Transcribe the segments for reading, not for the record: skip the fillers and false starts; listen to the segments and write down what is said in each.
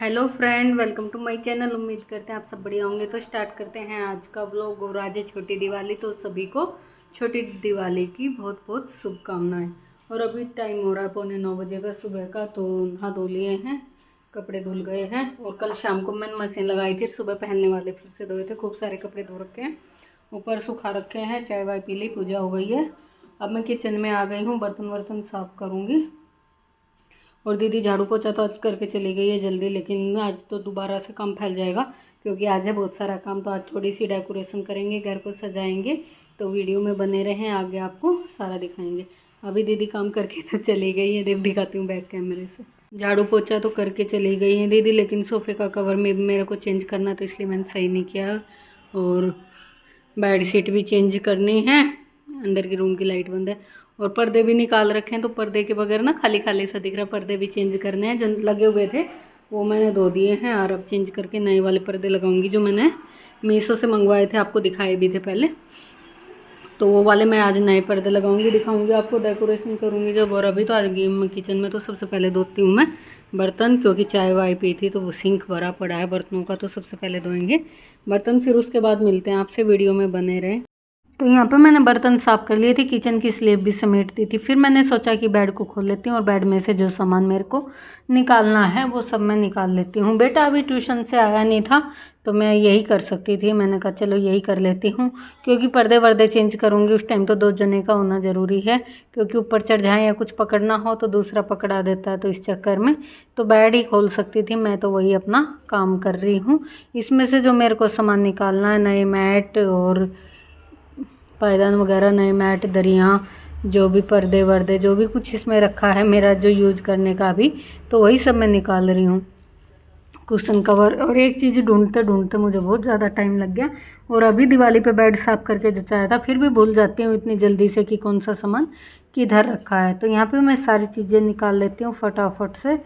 Hello friend, welcome to my channel. उम्मीद करते हैं आप सब बढ़िया होंगे। तो स्टार्ट करते हैं आज का व्लॉग। और आज है छोटी दिवाली, तो सभी को छोटी दिवाली की बहुत बहुत शुभकामनाएं। और अभी टाइम हो रहा है 9:15 का सुबह का। तो नहा धो लिए हैं, कपड़े धुल गए हैं। और कल शाम को मैंने मशीन लगाई थी, सुबह पहनने वाले फिर से धोए थे। खूब सारे कपड़े धो रखे हैं, ऊपर सुखा रखे हैं। चाय वाय पी ली, पूजा हो गई है। अब मैं किचन में आ गई हूँ, बर्तन वर्तन साफ़ करूँगी। और दीदी झाड़ू पोछा तो आज करके चली गई है जल्दी, लेकिन आज तो दोबारा से काम फैल जाएगा क्योंकि आज है बहुत सारा काम। तो आज थोड़ी सी डेकोरेशन करेंगे, घर को सजाएंगे। तो वीडियो में बने रहें, आगे आपको सारा दिखाएंगे। अभी दीदी काम करके तो चली गई है, देख दिखाती हूँ बैक कैमरे से। झाड़ू पोछा तो करके चली गई है दीदी, लेकिन सोफ़े का कवर में मेरे को चेंज करना, तो इसलिए मैंने सही नहीं किया। और बेड शीट भी चेंज करनी है। अंदर की रूम की लाइट बंद है। और पर्दे भी निकाल रखे हैं, तो पर्दे के बगैर ना खाली खाली सा दिख रहा है। पर्दे भी चेंज करने हैं, जो लगे हुए थे वो मैंने धो दिए हैं। और अब चेंज करके नए वाले पर्दे लगाऊंगी, जो मैंने मीशो से मंगवाए थे, आपको दिखाए भी थे पहले। तो वो वाले मैं आज नए पर्दे लगाऊंगी, दिखाऊंगी आपको, डेकोरेशन करूंगी जब। और अभी तो आज गेम किचन में तो सबसे पहले धोती हूँ मैं बर्तन, क्योंकि चाय वाय पी थी तो वो सिंक भरा पड़ा है बर्तनों का। तो सबसे पहले धोएंगे बर्तन, फिर उसके बाद मिलते हैं आपसे। वीडियो में बने रहें। तो यहाँ पे मैंने बर्तन साफ़ कर लिए थे, किचन की स्लेब भी समेट दी थी। फिर मैंने सोचा कि बेड को खोल लेती हूँ और बेड में से जो सामान मेरे को निकालना है वो सब मैं निकाल लेती हूँ। बेटा अभी ट्यूशन से आया नहीं था, तो मैं यही कर सकती थी। मैंने कहा चलो यही कर लेती हूँ, क्योंकि पर्दे वर्दे चेंज करूँगी उस टाइम तो 2 जने का होना ज़रूरी है। क्योंकि ऊपर चढ़ जाए या कुछ पकड़ना हो तो दूसरा पकड़ा देता है, तो इस चक्कर में तो बेड ही खोल सकती थी मैं। तो वही अपना काम कर रही हूँ। इसमें से जो मेरे को सामान निकालना है, नए मैट और पायदान वगैरह, नए मैट, दरियाँ, जो भी पर्दे वर्दे, जो भी कुछ इसमें रखा है मेरा जो यूज करने का भी, तो वही सब मैं निकाल रही हूँ। Cushion cover. और एक चीज़ ढूंढते ढूंढते मुझे बहुत ज़्यादा टाइम लग गया। और अभी दिवाली पे बेड साफ़ करके जचाया था, फिर भी भूल जाती हूँ इतनी जल्दी से कि कौन सा सामान किधर रखा है। तो यहाँ पे मैं सारी चीज़ें निकाल लेती हूँ, फटाफट से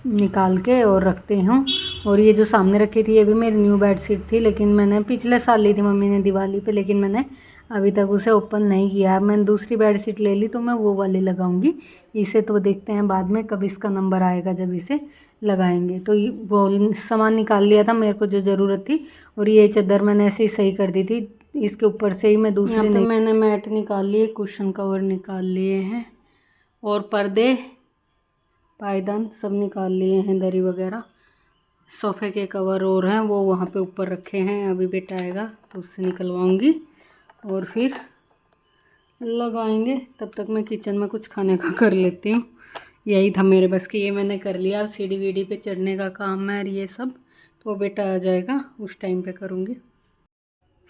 निकाल के और रखती हूँ। और ये जो सामने रखी थी, ये भी मेरी न्यू बेड शीट थी, लेकिन मैंने पिछले साल ली थी मम्मी ने दिवाली पे, लेकिन मैंने अभी तक उसे ओपन नहीं किया। अब मैंने दूसरी बेड शीट ले ली, तो मैं वो वाली लगाऊंगी। इसे तो देखते हैं बाद में कब इसका नंबर आएगा जब इसे लगाएंगे। तो वो सामान निकाल लिया था मेरे को जो ज़रूरत थी। और ये चादर मैंने ऐसे ही सही कर दी थी, इसके ऊपर से ही मैं दूसरी यहाँ पे मैंने मैट निकाल लिए, कुशन कवर निकाल लिए हैं, और पर्दे पायदान सब निकाल लिए हैं, दरी वगैरह। सोफ़े के कवर और हैं वो वहाँ पे ऊपर रखे हैं। अभी बेटा आएगा तो उससे निकलवाऊंगी और फिर लगाएंगे। तब तक मैं किचन में कुछ खाने का कर लेती हूँ। यही था मेरे बस की, ये मैंने कर लिया। अब सीढ़ी वीढ़ी पे चढ़ने का काम है और ये सब, तो बेटा आ जाएगा उस टाइम पे करूँगी।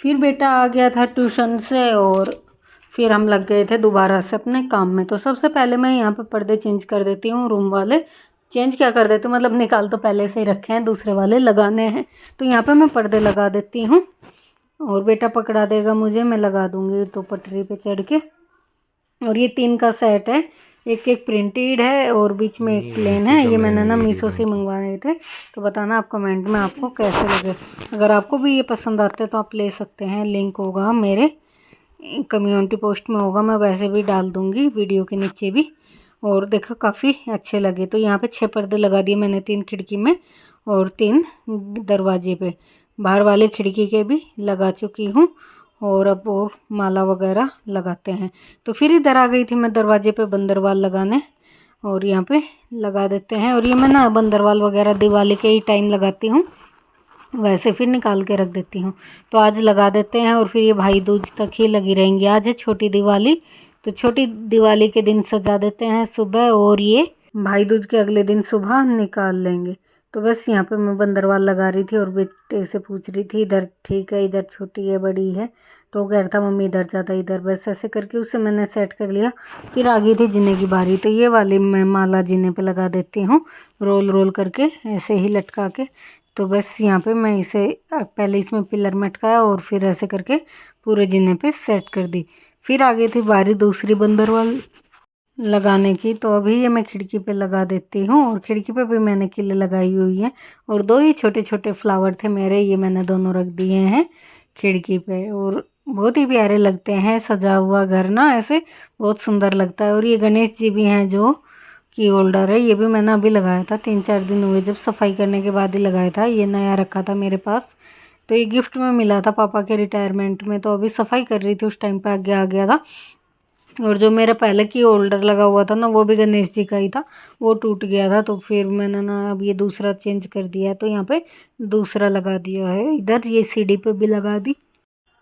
फिर बेटा आ गया था ट्यूशन से, और फिर हम लग गए थे दोबारा से अपने काम में। तो सबसे पहले मैं यहाँ पे पर्दे चेंज कर देती हूँ, रूम वाले। चेंज क्या कर देती हूँ, मतलब निकाल तो पहले से ही रखे हैं, दूसरे वाले लगाने हैं। तो यहाँ पे मैं पर्दे लगा देती हूँ, और बेटा पकड़ा देगा मुझे, मैं लगा दूँगी तो पटरी पे चढ़ के। और ये 3 का सेट है, एक एक प्रिंटेड है और बीच में एक प्लेन है। ये मैंने ना मीशो से मंगवाए थे। तो बताना आप कमेंट में आपको कैसे लगे। अगर आपको भी ये पसंद आते हैं तो आप ले सकते हैं। लिंक होगा मेरे कम्युनिटी पोस्ट में, होगा, मैं वैसे भी डाल दूँगी वीडियो के नीचे भी। और देखो काफ़ी अच्छे लगे। तो यहाँ पे 6 पर्दे लगा दिए मैंने, 3 खिड़की में और 3 दरवाजे पे। बाहर वाले खिड़की के भी लगा चुकी हूँ, और अब और माला वगैरह लगाते हैं। तो फिर इधर आ गई थी मैं दरवाजे पे बंदरवाल लगाने, और यहाँ पे लगा देते हैं। और ये मैं ना बंदरवाल वगैरह दिवाली के ही टाइम लगाती हूँ, वैसे फिर निकाल के रख देती हूँ। तो आज लगा देते हैं, और फिर ये भाई दूज तक ही लगी रहेंगी। आज है छोटी दिवाली, तो छोटी दिवाली के दिन सजा देते हैं सुबह, और ये भाई दूज के अगले दिन सुबह निकाल लेंगे। तो बस यहाँ पे मैं बंदरवाल लगा रही थी, और बेटे से पूछ रही थी इधर ठीक है, इधर छोटी है बड़ी है। तो कह रहा था मम्मी इधर ज़्यादा, इधर, बस ऐसे करके उसे मैंने सेट कर लिया। फिर आ गई थी जीने की बारी। तो ये वाली मैं माला जीने पे लगा देती हूँ, रोल रोल करके ऐसे ही लटका के। तो बस यहाँ पे मैं इसे पहले इसमें पिलर में अटकाया, और फिर ऐसे करके पूरे जीने पे सेट कर दी। फिर आ गई थी बारी दूसरी बंदरवाल लगाने की। तो अभी ये मैं खिड़की पे लगा देती हूँ, और खिड़की पे भी मैंने किले लगाई हुई है। और 2 ही छोटे छोटे फ्लावर थे मेरे, ये मैंने दोनों रख दिए हैं खिड़की पे। और बहुत ही प्यारे लगते हैं, सजा हुआ घर ना ऐसे बहुत सुंदर लगता है। और ये गणेश जी भी हैं जो की होल्डर है, ये भी मैंने अभी लगाया था, 3-4 दिन हुए जब सफाई करने के बाद ही लगाया था। ये नया रखा था मेरे पास, तो ये गिफ्ट में मिला था पापा के रिटायरमेंट में। तो अभी सफाई कर रही थी, उस टाइम पे आगे आ गया था। और जो मेरा पहले की होल्डर लगा हुआ था ना, वो भी गणेश जी का ही था, वो टूट गया था। तो फिर मैंने ना अब ये दूसरा चेंज कर दिया है, तो यहाँ पे दूसरा लगा दिया है। इधर ये सीढ़ी पे भी लगा दी,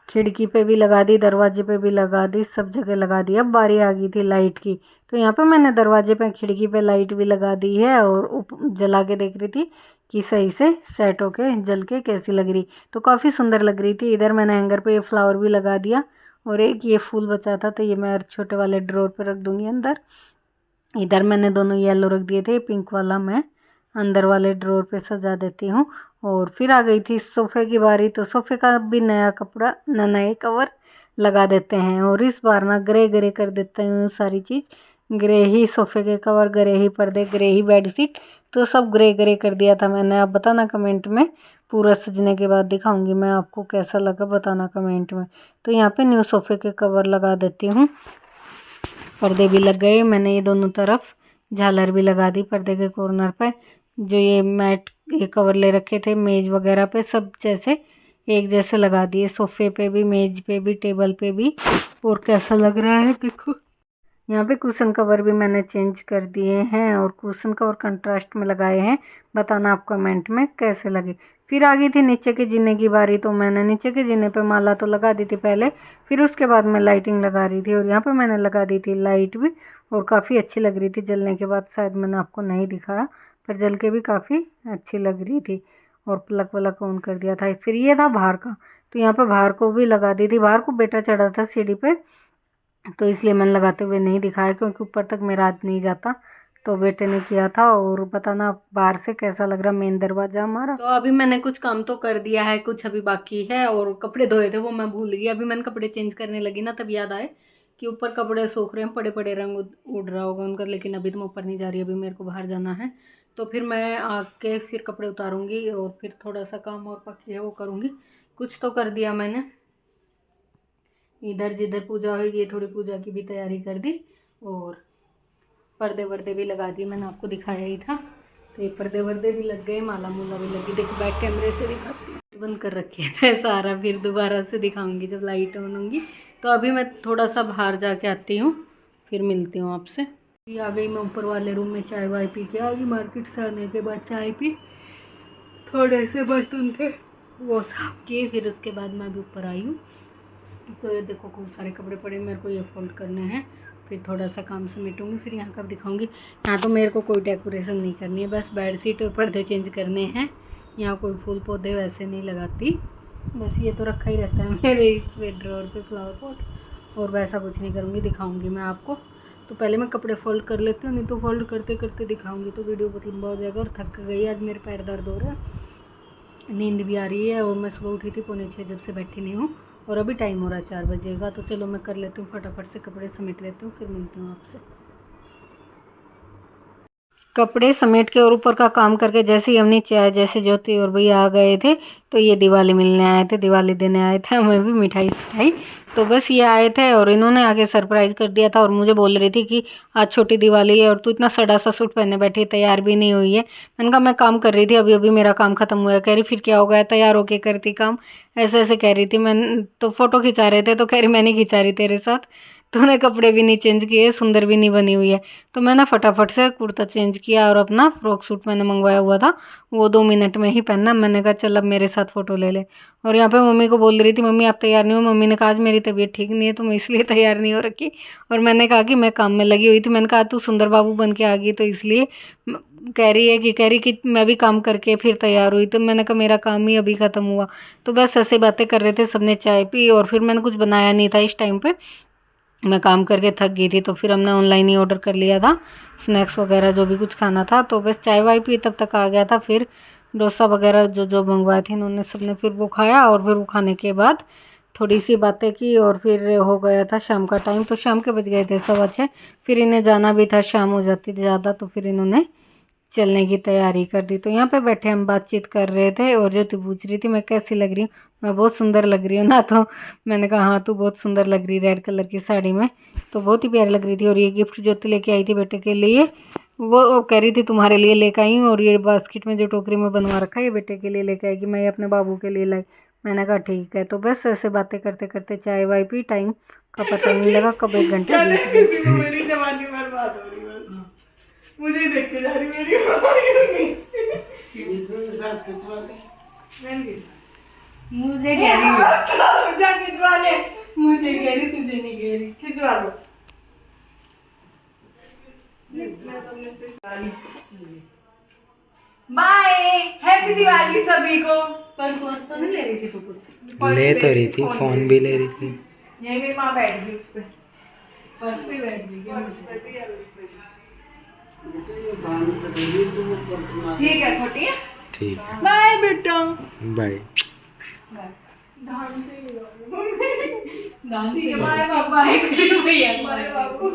खिड़की पे भी लगा दी, दरवाजे पे भी लगा दी, सब जगह लगा दी। अब बारी आ गई थी लाइट की, तो यहाँ पे मैंने दरवाजे पे खिड़की पे लाइट भी लगा दी है और जला के देख रही थी कि सही से सेट होके जल के कैसी लग रही। तो काफ़ी सुंदर लग रही थी। इधर मैंने हैंगर पे ये फ्लावर भी लगा दिया और एक ये फूल बचा था, तो ये मैं छोटे वाले ड्रॉर पे रख दूँगी अंदर। इधर मैंने दोनों येलो रख दिए थे, पिंक वाला मैं अंदर वाले ड्रॉर पे सजा देती हूँ। और फिर आ गई थी सोफ़े की बारी, तो सोफ़े का भी नया कपड़ा नए कवर लगा देते हैं। और इस बार ना ग्रे ग्रे कर देते हैं सारी चीज़, ग्रे ही सोफ़े के कवर, ग्रे ही पर्दे, ग्रे ही बेडशीट, तो सब ग्रे ग्रे कर दिया था मैंने। आप बताना कमेंट में, पूरा सजने के बाद दिखाऊंगी मैं आपको कैसा लगा, बताना कमेंट में। तो यहाँ पे न्यू सोफ़े के कवर लगा देती हूँ। पर्दे भी लग गए, मैंने ये दोनों तरफ झालर भी लगा दी पर्दे के कॉर्नर पे। जो ये मैट ये कवर ले रखे थे मेज वगैरह पे, सब जैसे एक जैसे लगा दिए, सोफ़े पे भी, मेज पे भी, टेबल पे भी। और कैसा लग रहा है देखो। यहाँ पे कुशन कवर भी मैंने चेंज कर दिए हैं और कुशन कवर कंट्रास्ट में लगाए हैं। बताना आप कमेंट में कैसे लगे। फिर आ गई थी नीचे के जीने की बारी, तो मैंने नीचे के जीने पे माला तो लगा दी थी पहले, फिर उसके बाद मैं लाइटिंग लगा रही थी। और यहाँ पे मैंने लगा दी थी लाइट भी, और काफ़ी अच्छी लग रही थी जलने के बाद। शायद मैंने आपको नहीं दिखाया, पर जल के भी काफ़ी अच्छी लग रही थी। और प्लग वलग ऑन कर दिया था। फिर ये था बाहर का, तो यहाँ पे बाहर को भी लगा दी थी। बाहर को बेटा चढ़ा था सीढ़ी पे, तो इसलिए मैंने लगाते हुए नहीं दिखाया, क्योंकि ऊपर तक मेरा हाथ नहीं जाता। तो बेटे ने किया था। और बताना बाहर से कैसा लग रहा मेन दरवाज़ा हमारा। तो अभी मैंने कुछ काम तो कर दिया है, कुछ अभी बाकी है। और कपड़े धोए थे वो मैं भूल गई। अभी मैंने कपड़े चेंज करने लगी ना, तब याद आए कि ऊपर कपड़े सूख रहे हैं, पड़े पड़े रंग उड़ रहा होगा उनका। लेकिन अभी तो मैं ऊपर नहीं जा रही, अभी मेरे को बाहर जाना है। तो फिर मैं आके फिर कपड़े उतारूँगी और फिर थोड़ा सा काम और बाकी है वो करूँगी। कुछ तो कर दिया मैंने। इधर जिधर पूजा होगी थोड़ी पूजा की भी तैयारी कर दी, और पर्दे वर्दे भी लगा दिए, मैंने आपको दिखाया ही था। तो ये पर्दे वर्दे भी लग गए, माला मूला भी लगी। देखो बैक कैमरे से दिखाती हूँ, बंद कर रखे थे सारा, फिर दोबारा से दिखाऊंगी जब लाइट ऑन होंगी। तो अभी मैं थोड़ा सा बाहर जाके आती हूँ, फिर मिलती हूँ आपसे। आ गई मैं ऊपर वाले रूम में, चाय वाय पी के आ गई। मार्केट से आने के बाद चाय पी, थोड़े से बर्तन थे वो साफ किए, फिर उसके बाद मैं अभी ऊपर आई हूँ। तो ये देखो खूब सारे कपड़े पड़े, मेरे को ये फोल्ड करने हैं। फिर थोड़ा सा काम समेटूंगी, फिर यहाँ का दिखाऊंगी। यहाँ तो मेरे को कोई डेकोरेशन नहीं करनी है, बस बेडशीट और पर्दे चेंज करने हैं। यहाँ कोई फूल पौधे वैसे नहीं लगाती, बस ये तो रखा ही रहता है मेरे इस ड्रॉअर पे फ्लावर पॉट। और वैसा कुछ नहीं करूँगी, दिखाऊँगी मैं आपको। तो पहले मैं कपड़े फोल्ड कर लेती हूँ, नहीं तो फोल्ड करते करते दिखाऊँगी तो वीडियो बहुत लंबा हो जाएगा। और थक गई आज, मेरे पैर दर्द हो रहा है, नींद भी आ रही है। और मैं सुबह उठी थी 5:45 जब से बैठी नहीं हूँ, और अभी टाइम हो रहा है 4 बजे का। तो चलो मैं कर लेती हूँ फटाफट से, कपड़े समेट लेती हूँ, फिर मिलती हूँ आपसे। कपड़े समेट के और ऊपर का काम करके जैसे ही हम नीचे आए, जैसे ज्योति और भैया आ गए थे, तो ये दिवाली मिलने आए थे, दिवाली देने आए थे, हमें भी मिठाई सिठाई। तो बस ये आए थे और इन्होंने आके सरप्राइज़ कर दिया था। और मुझे बोल रही थी कि आज छोटी दिवाली है और तू इतना सड़ा सा सूट पहने बैठी, तैयार भी नहीं हुई है। मैंने कहा मैं काम कर रही थी, अभी अभी मेरा काम खत्म हुआ है। कह रही फिर क्या हो गया, तैयार होके करती काम, ऐसे ऐसे कह रही थी। मैं तो फ़ोटो खिंचा रहे थे, तो कह रही मैं नहीं खिंचा रही तेरे साथ, तूने कपड़े भी नहीं चेंज किए, सुंदर भी नहीं बनी हुई है। तो मैंने फटाफट से कुर्ता चेंज किया और अपना फ्रॉक सूट मैंने मंगवाया हुआ था, वो 2 मिनट में ही पहना। मैंने कहा चल अब मेरे साथ फ़ोटो ले ले। और यहाँ पे मम्मी को बोल रही थी मम्मी आप तैयार नहीं हो। मम्मी ने कहा आज मेरी तबीयत ठीक नहीं है, तो मैं इसलिए तैयार नहीं हो रखी। और मैंने कहा कि मैं काम में लगी हुई थी। मैंने कहा तू सुंदर बाबू बन के आ गई, तो इसलिए कह रही कि मैं भी काम करके फिर तैयार हुई। तो मैंने कहा मेरा काम ही अभी ख़त्म हुआ। तो बस ऐसे बातें कर रहे थे, सबने चाय पी। और फिर मैंने कुछ बनाया नहीं था इस टाइम पे, मैं काम करके थक गई थी। तो फिर हमने ऑनलाइन ही ऑर्डर कर लिया था स्नैक्स वगैरह जो भी कुछ खाना था। तो बस चाय वाय पी, तब तक आ गया था। फिर डोसा वगैरह जो जो मंगवाए थे इन्होंने सबने, फिर वो खाया। और फिर वो खाने के बाद थोड़ी सी बातें की, और फिर हो गया था शाम का टाइम। तो शाम के बज गए थे 6:15। फिर इन्हें जाना भी था, शाम हो जाती थी ज़्यादा, तो फिर इन्होंने चलने की तैयारी कर दी। तो यहाँ पे बैठे हम बातचीत कर रहे थे, और ज्योति पूछ रही थी मैं कैसी लग रही हूँ। मैं बहुत सुंदर लग रही हूँ ना, तो मैंने कहा हाँ तू बहुत सुंदर लग रही रेड कलर की साड़ी में, तो बहुत ही प्यारी लग रही थी। और ये गिफ्ट ज्योति लेके आई थी बेटे के लिए, वो कह रही थी तुम्हारे लिए लेकर आई हूँ, और ये बास्केट में जो टोकरी में बनवा रखा है ये बेटे के लिए लेकर आएगी, मैं ये अपने बाबू के लिए लाई। मैंने कहा ठीक है। तो बस ऐसे बातें करते करते चाय वाय पी, टाइम का पता ही नहीं लगा कब 1 घंटा बीत गया। किसी को मेरी जवानी बर्बाद हो रही बस। मुझे ही देख के जा रही मेरी इसमें साथ खिंचवा ले। मुझे कह रही जा खिंचवा ले। मुझे कह रही तुझे नहीं कह रही। खिंचवा लो। बाय, हैप्पी दिवाली सभी को। पर परसों नहीं ले रही थी तू कुछ? ले तो रही थी, फोन भी ले रही थी। यही मेरी माँ बैठ गई उस पे। पर्स पे बैठ गई क्या? ठीक है खोटी। ठीक, बाय बेटा। बाय। ध्यान से गान से बाय पापा है भैया। बाय बाबू।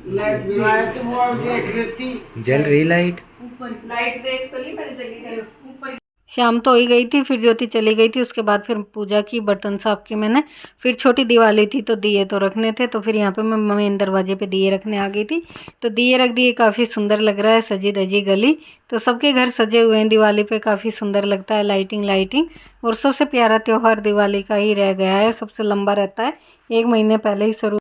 लाइट जलाए तो वो देख लेती। जल रही लाइट। ऊपर लाइट देख तो ली मैंने जली है। ऊपर। शाम तो हो ही गई थी, फिर ज्योति चली गई थी, उसके बाद फिर पूजा की, बर्तन साफ किए मैंने। फिर छोटी दिवाली थी तो दिए तो रखने थे, तो फिर यहाँ पे मैं मेन दरवाजे पे दिए रखने आ गई थी। तो दिए रख दिए, काफ़ी सुंदर लग रहा है, सजी धजी गली। तो सबके घर सजे हुए हैं दिवाली पे, काफ़ी सुंदर लगता है, लाइटिंग लाइटिंग। और सबसे प्यारा त्यौहार दिवाली का ही रह गया है, सबसे लंबा रहता है, 1 महीने पहले ही शुरू